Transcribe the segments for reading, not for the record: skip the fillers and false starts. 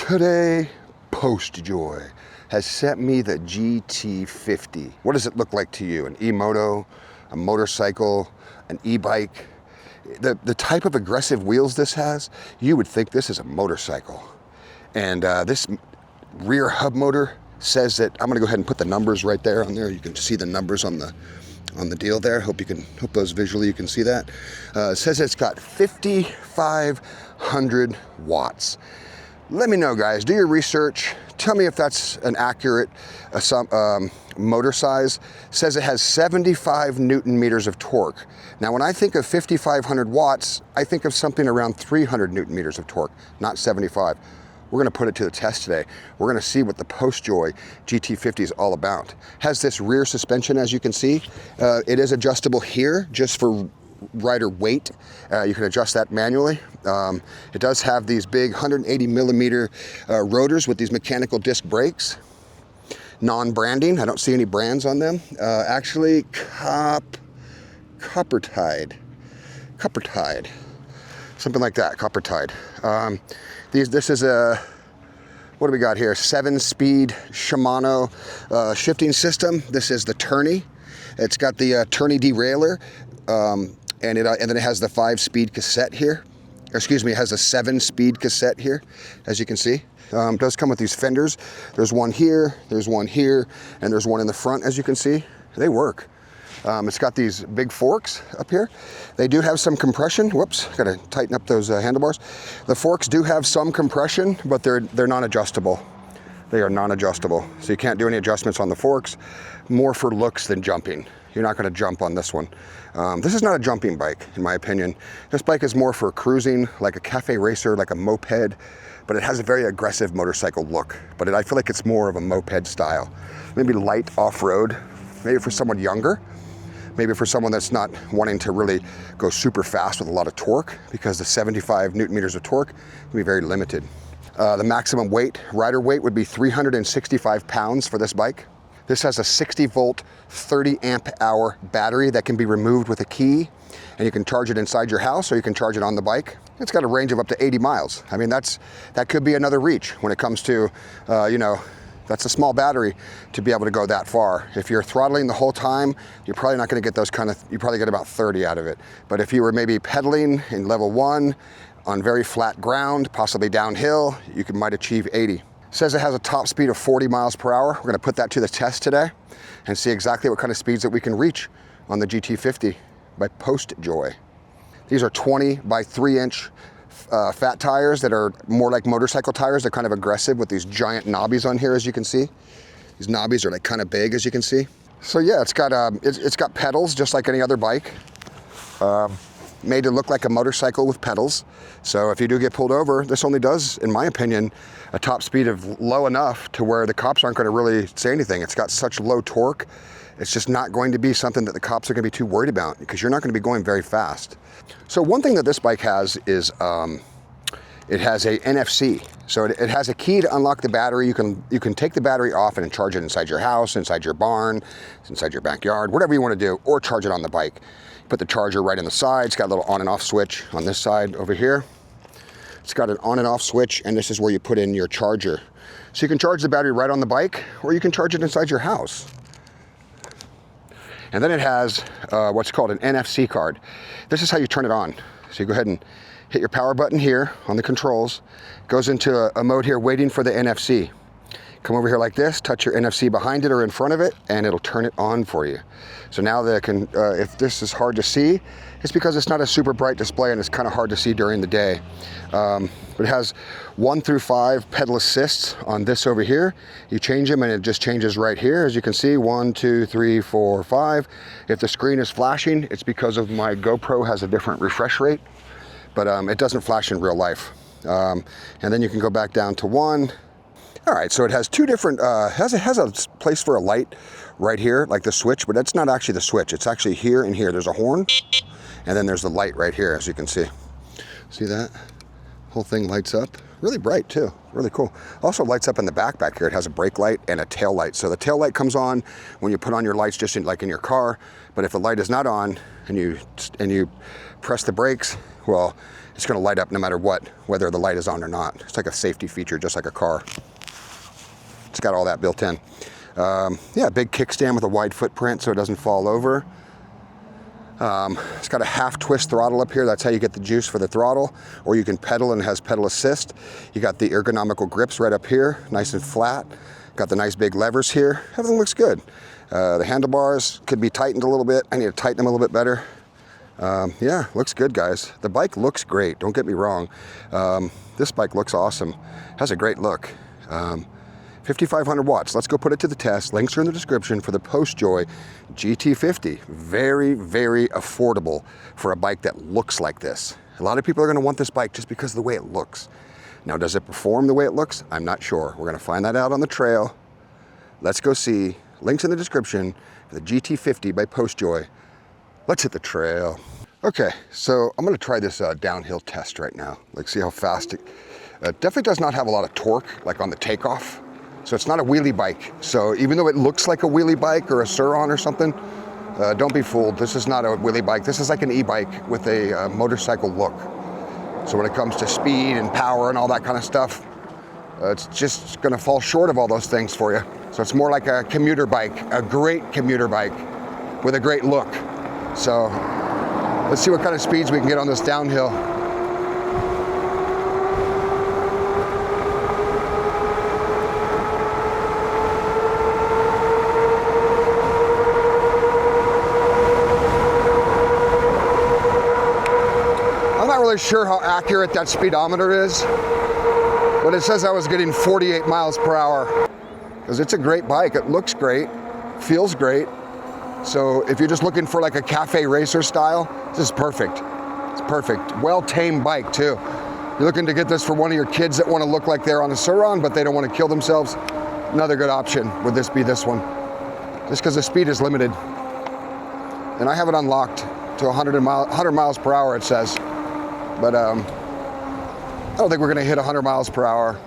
Today, PostJoy has sent me the GT50. What does it look like to you? An e-moto, a motorcycle, an e-bike? The type of aggressive wheels this has, you would think this is a motorcycle. And this rear hub motor says that, I'm gonna go ahead and put the numbers right there on there. You can see the numbers on the deal there. Hope those visually you can see that. It says it's got 5,500 watts. Let me know, guys, do your research. Tell me if that's an accurate motor size. It says it has 75 Newton meters of torque. Now, when I think of 5,500 watts, I think of something around 300 Newton meters of torque, not 75. We're gonna put it to the test today. We're gonna see what the PostJoy GT50 is all about. Has this rear suspension, as you can see. It is adjustable here, just for rider weight. You can adjust that manually. It does have these big 180 millimeter rotors with these mechanical disc brakes. Non-branding, I don't see any brands on them. Actually, Coppertide, something like that, Coppertide. This is a, what do we got here? 7-speed Shimano shifting system. This is the tourney. It's got the tourney derailleur. And then it has the 5-speed cassette here. Excuse me, it has a 7-speed cassette here, as you can see. It does come with these fenders. There's one here, there's one here, and there's one in the front, as you can see. They work. It's got these big forks up here. They do have some compression. Whoops, gotta tighten up those handlebars. The forks do have some compression, but they're non-adjustable. They are non-adjustable, so you can't do any adjustments on the forks. More for looks than jumping. You're not gonna jump on this one. This is not a jumping bike, in my opinion. This bike is more for cruising, like a cafe racer, like a moped, but it has a very aggressive motorcycle look. But I feel like it's more of a moped style. Maybe light off-road, maybe for someone younger, maybe for someone that's not wanting to really go super fast with a lot of torque, because the 75 Newton meters of torque can be very limited. The maximum weight, rider weight, would be 365 pounds for this bike. This has a 60 volt, 30 amp hour battery that can be removed with a key, and you can charge it inside your house or you can charge it on the bike. It's got a range of up to 80 miles. I mean, that could be another reach when it comes to, that's a small battery to be able to go that far. If you're throttling the whole time, you're probably not gonna get those you probably get about 30 out of it. But if you were maybe pedaling in level 1 on very flat ground, possibly downhill, you might achieve 80. Says it has a top speed of 40 miles per hour. We're gonna put that to the test today and see exactly what kind of speeds that we can reach on the GT50 by PostJoy. These are 20 by 3 inch fat tires that are more like motorcycle tires. They're kind of aggressive with these giant knobbies on here, as you can see. These knobbies are like kind of big, as you can see. So yeah, it's got pedals just like any other bike. Made to look like a motorcycle with pedals. So if you do get pulled over, this only does, in my opinion, a top speed of low enough to where the cops aren't going to really say anything. It's got such low torque. It's just not going to be something that the cops are going to be too worried about, because you're not going to be going very fast. So one thing that this bike has is it has a NFC. So it has a key to unlock the battery. You can take the battery off and charge it inside your house, inside your barn, inside your backyard, whatever you want to do, or charge it on the bike. Put the charger right in the side. It's got a little on and off switch on this side over here. It's got an on and off switch, and this is where you put in your charger. So you can charge the battery right on the bike, or you can charge it inside your house. And then it has what's called an NFC card. This is how you turn it on. So you go ahead and hit your power button here on the controls. It goes into a mode here waiting for the NFC. Come over here like this, touch your NFC behind it or in front of it, and it'll turn it on for you. So now if this is hard to see, it's because it's not a super bright display and it's kind of hard to see during the day. But it has 1 through 5 pedal assists on this over here. You change them and it just changes right here. As you can see, 1, 2, 3, 4, 5. If the screen is flashing, it's because of my GoPro has a different refresh rate, but it doesn't flash in real life. And then you can go back down to 1. All right, so it has two different, has a place for a light right here, like the switch, but that's not actually the switch. It's actually here and here. There's a horn, and then there's the light right here, as you can see. See that? Whole thing lights up. really bright too, really cool. Also lights up in the back here. It has a brake light and a tail light. So the tail light comes on when you put on your lights, just like in your car. But if the light is not on and you press the brakes, well, it's gonna light up no matter what, whether the light is on or not. It's like a safety feature, just like a car. It's got all that built in. Yeah, big kickstand with a wide footprint so it doesn't fall over. It's got a half twist throttle up here. That's how you get the juice for the throttle, or you can pedal, and it has pedal assist. You got the ergonomical grips right up here, nice and flat. Got the nice big levers here. Everything looks good. The handlebars could be tightened a little bit. I need to tighten them a little bit better. Yeah, looks good, guys. The bike looks great, don't get me wrong. This bike looks awesome. Has a great look. 5,500 watts. Let's go put it to the test. Links are in the description for the PostJoy GT50. Very, very affordable for a bike that looks like this. A lot of people are going to want this bike just because of the way it looks. Now, does it perform the way it looks? I'm not sure. We're going to find that out on the trail. Let's go see. Links in the description for the GT50 by PostJoy. Let's hit the trail. Okay, so I'm going to try this downhill test right now. Like, see how fast it definitely does not have a lot of torque, like on the takeoff. So it's not a wheelie bike. So even though it looks like a wheelie bike or a Sur-Ron or something, don't be fooled. This is not a wheelie bike. This is like an e-bike with a motorcycle look. So when it comes to speed and power and all that kind of stuff, it's just gonna fall short of all those things for you. So it's more like a commuter bike, a great commuter bike with a great look. So let's see what kind of speeds we can get on this downhill. Sure how accurate that speedometer is, but it says I was getting 48 miles per hour because it's a great bike. It looks great, feels great. So if you're just looking for like a cafe racer style, this is perfect. It's perfect. Well-tamed bike too. You're looking to get this for one of your kids that want to look like they're on a Sur-Ron but they don't want to kill themselves. Another good option would this be this one, just because the speed is limited. And I have it unlocked to 100 miles per hour, it says. But I don't think we're gonna hit 100 miles per hour.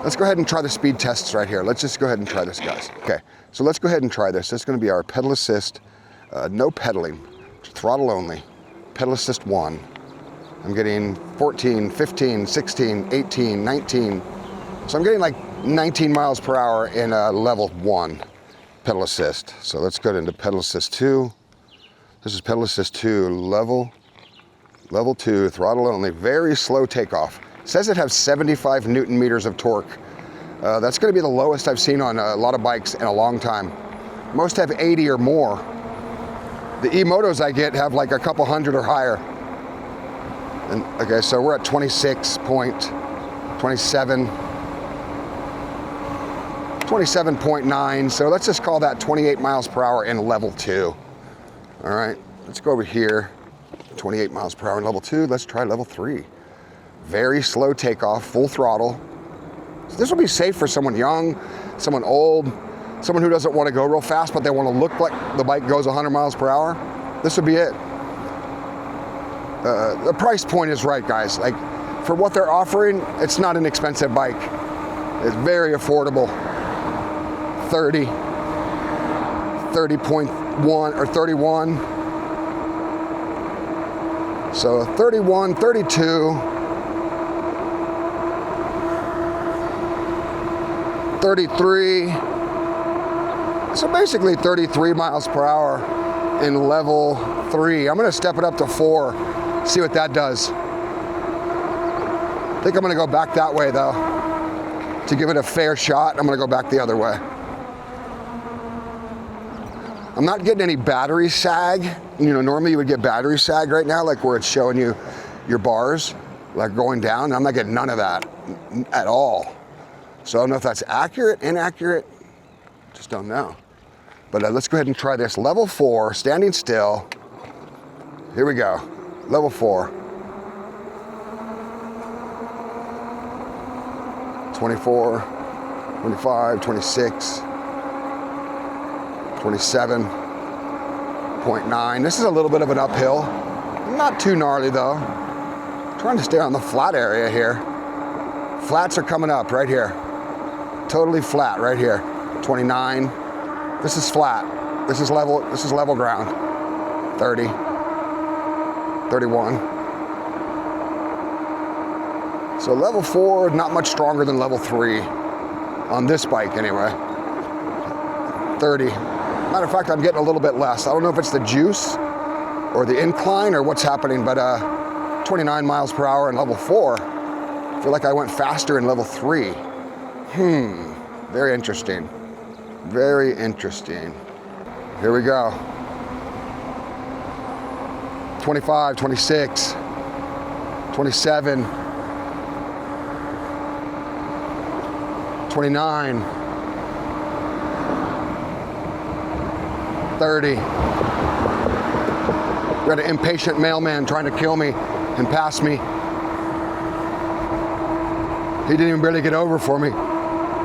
Let's go ahead and try the speed tests right here. Let's just go ahead and try this, guys. Okay, so let's go ahead and try this. This is gonna be our pedal assist, no pedaling, throttle only. Pedal assist 1. I'm getting 14, 15, 16, 18, 19. So I'm getting like 19 miles per hour in level 1 pedal assist. So let's go into pedal assist 2. This is pedal assist 2, Level 2, throttle only, very slow takeoff. It says it has 75 Newton meters of torque. That's gonna be the lowest I've seen on a lot of bikes in a long time. Most have 80 or more. The e-motos I get have like a couple hundred or higher. And okay, so we're at 27.9, so let's just call that 28 miles per hour in level 2. All right, let's go over here. 28 miles per hour in level 2. Let's try level 3. Very slow takeoff, full throttle. So this will be safe for someone young, someone old, someone who doesn't want to go real fast, but they want to look like the bike goes 100 miles per hour. This would be it. The price point is right, guys. Like, for what they're offering, it's not an expensive bike. It's very affordable. 30.1 or 31. So 31, 32, 33. So basically 33 miles per hour in level 3. I'm gonna step it up to 4, see what that does. I think I'm gonna go back that way though. To give it a fair shot, I'm gonna go back the other way. I'm not getting any battery sag. You know, normally you would get battery sag right now, like where it's showing you your bars, like going down. I'm not getting none of that at all. So I don't know if that's accurate, inaccurate, just don't know. But let's go ahead and try this. Level 4, standing still. Here we go, level 4. 24, 25, 26. 27.9. This is a little bit of an uphill. Not too gnarly though. Trying to stay on the flat area here. Flats are coming up right here. Totally flat right here. 29. This is flat. This is level ground. 30. 31. So level 4, not much stronger than level 3 on this bike anyway. 30. Matter of fact, I'm getting a little bit less. I don't know if it's the juice or the incline or what's happening, but 29 miles per hour in level 4. I feel like I went faster in level 3. Very interesting. Very interesting. Here we go. 25, 26, 27, 29, 30. Got an impatient mailman trying to kill me and pass me. He didn't even barely get over for me.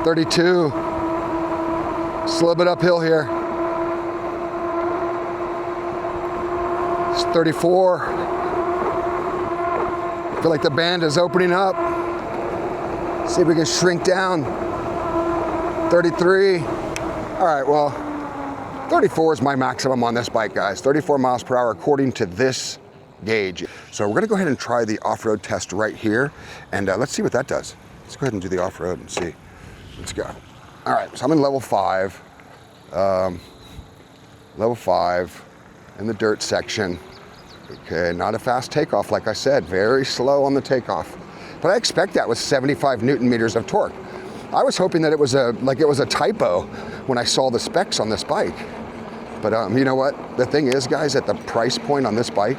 32. It's a little bit uphill here. It's 34. I feel like the band is opening up. See if we can shrink down. 33. All right, well, 34 is my maximum on this bike, guys. 34 miles per hour according to this gauge. So we're gonna go ahead and try the off-road test right here, and let's see what that does. Let's go ahead and do the off-road and see. Let's go. All right, so I'm in level 5. Level 5 in the dirt section. Okay, not a fast takeoff, like I said, very slow on the takeoff. But I expect that with 75 Newton meters of torque. I was hoping that it was a typo when I saw the specs on this bike. But you know what? The thing is, guys, at the price point on this bike,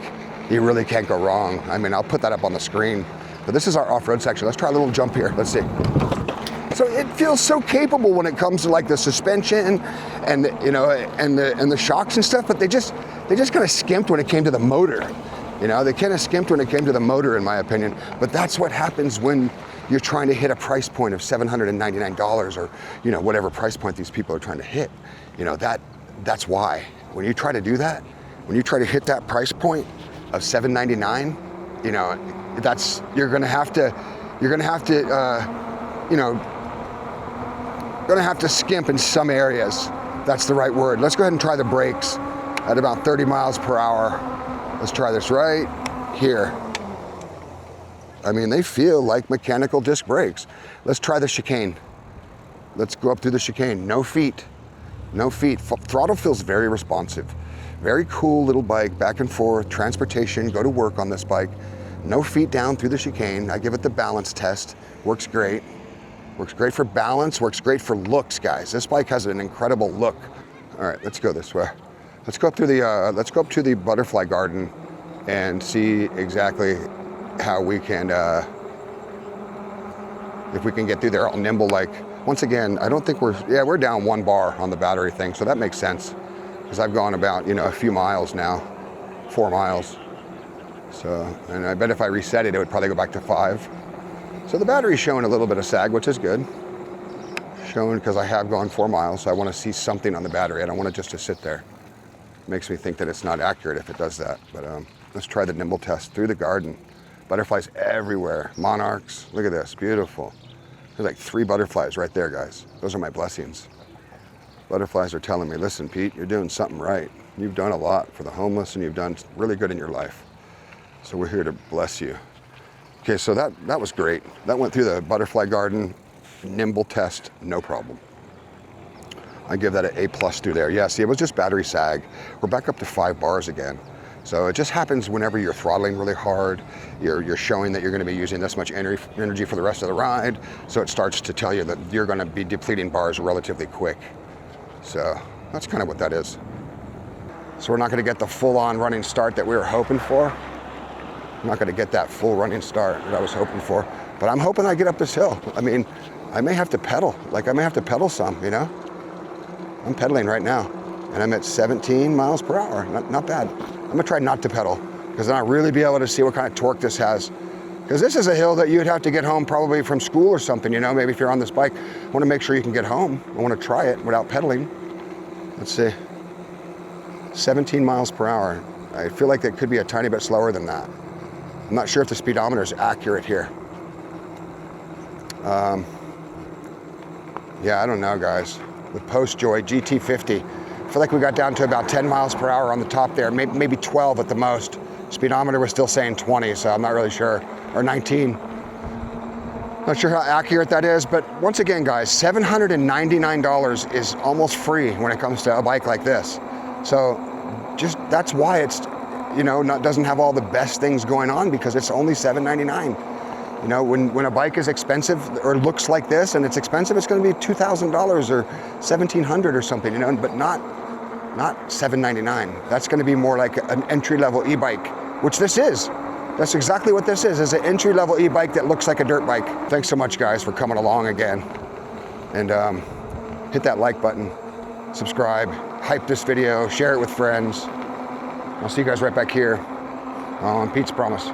you really can't go wrong. I mean, I'll put that up on the screen. But this is our off-road section. Let's try a little jump here. Let's see. So it feels so capable when it comes to like the suspension and the shocks and stuff, but they just kind of skimped when it came to the motor. You know, they kind of skimped when it came to the motor, in my opinion. But that's what happens when you're trying to hit a price point of $799 or, you know, whatever price point these people are trying to hit. You know, that's why. When you try to do that, when you try to hit that price point of $799, you know, you're gonna have to skimp in some areas. That's the right word. Let's go ahead and try the brakes at about 30 miles per hour. Let's try this right here. I mean, they feel like mechanical disc brakes. Let's try the chicane. Let's go up through the chicane. No feet, no feet. Throttle feels very responsive. Very cool little bike, back and forth, transportation, go to work on this bike. No feet down through the chicane. I give it the balance test. Works great. Works great for balance, works great for looks, guys. This bike has an incredible look. All right, let's go this way. Let's go up to the butterfly garden and see exactly how we can, if we can get through there all nimble. Like, once again, I don't think we're down 1 bar on the battery thing, so that makes sense. Because I've gone about, you know, a few miles now, 4 miles. So, and I bet if I reset it, it would probably go back to 5. So the battery's showing a little bit of sag, which is good. Showing because I have gone 4 miles, so I want to see something on the battery. I don't want it just to sit there. Makes me think that it's not accurate if it does that. But let's try the nimble test through the garden. Butterflies everywhere. Monarchs, look at this, beautiful. There's like 3 butterflies right there, guys. Those are my blessings. Butterflies are telling me, listen, Pete, you're doing something right. You've done a lot for the homeless and you've done really good in your life. So we're here to bless you. Okay, so that was great. That went through the butterfly garden, nimble test, no problem. I give that an A+ through there. Yeah, see, it was just battery sag. We're back up to 5 bars again. So it just happens whenever you're throttling really hard, you're showing that you're gonna be using this much energy for the rest of the ride, so it starts to tell you that you're gonna be depleting bars relatively quick. So that's kind of what that is. So we're not gonna get the full-on running start that we were hoping for. I'm not gonna get that full running start that I was hoping for, but I'm hoping I get up this hill. I mean, I may have to pedal, I may have to pedal some, you know? I'm pedaling right now, and I'm at 17 miles per hour, not bad. I'm gonna try not to pedal, because then I'll really be able to see what kind of torque this has. Because this is a hill that you'd have to get home probably from school or something, you know, maybe if you're on this bike. I wanna make sure you can get home. I wanna try it without pedaling. Let's see, 17 miles per hour. I feel like it could be a tiny bit slower than that. I'm not sure if the speedometer is accurate here. Yeah, I don't know, guys. The PostJoy GT50. I feel like we got down to about 10 miles per hour on the top there, maybe 12 at the most. Speedometer was still saying 20, so I'm not really sure, or 19. Not sure how accurate that is, but once again, guys, $799 is almost free when it comes to a bike like this. So just that's why it's, you know, doesn't have all the best things going on, because it's only $799. You know, when a bike is expensive or looks like this and it's expensive, it's going to be $2,000 or $1,700 or something, you know, but not $799. That's going to be more like an entry-level e-bike, which this is. That's exactly what this is an entry-level e-bike that looks like a dirt bike. Thanks so much, guys, for coming along again. And hit that like button, subscribe, hype this video, share it with friends. I'll see you guys right back here on Pete's Promise.